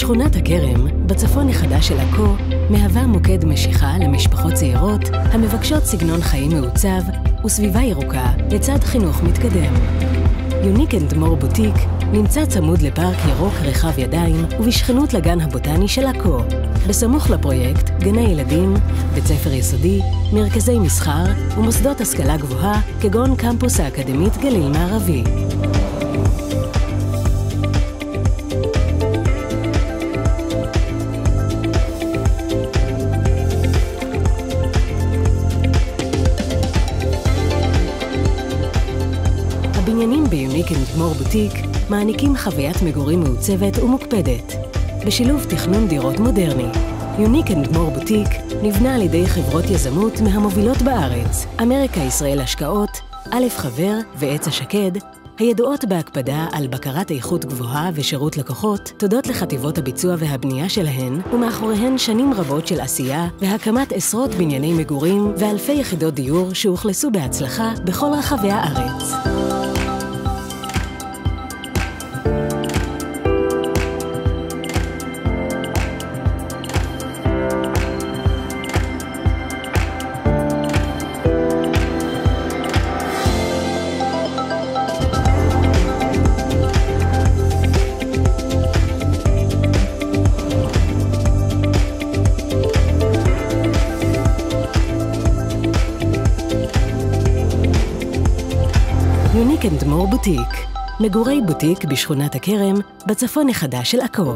שכונת הכרם, בצפון החדש של עכו, מהווה מוקד משיכה למשפחות צעירות המבקשות סגנון חיים מעוצב וסביבה ירוקה לצד חינוך מתקדם. יוניק אנד מור בוטיק נמצא צמוד לפארק ירוק רחב ידיים ובשכנות לגן הבוטני של עכו. בסמוך לפרויקט, גני ילדים, בית ספר יסודי, מרכזי מסחר ומוסדות השכלה גבוהה כגון קמפוס האקדמית גליל מערבי. הבניינים ביוניק אנד מור בוטיק מעניקים חוויית מגורים מעוצבת ומוקפדת, בשילוב תכנון דירות מודרני. יוניק אנד מור בוטיק נבנה על ידי חברות יזמות מהמובילות בארץ, אמריקה ישראל השקעות, א' חבר ועץ השקד, הידועות בהקפדה על בקרת איכות גבוהה ושירות לקוחות, תודות לחטיבות הביצוע והבנייה שלהן, ומאחוריהן שנים רבות של עשייה והקמת עשרות בנייני מגורים ואלפי יחידות דיור שהוכלסו בהצלחה בכל רחבי הארץ. יוניק אנד מור בוטיק, מגורי בוטיק בשכונת הכרם, בצפון החדש של עכו.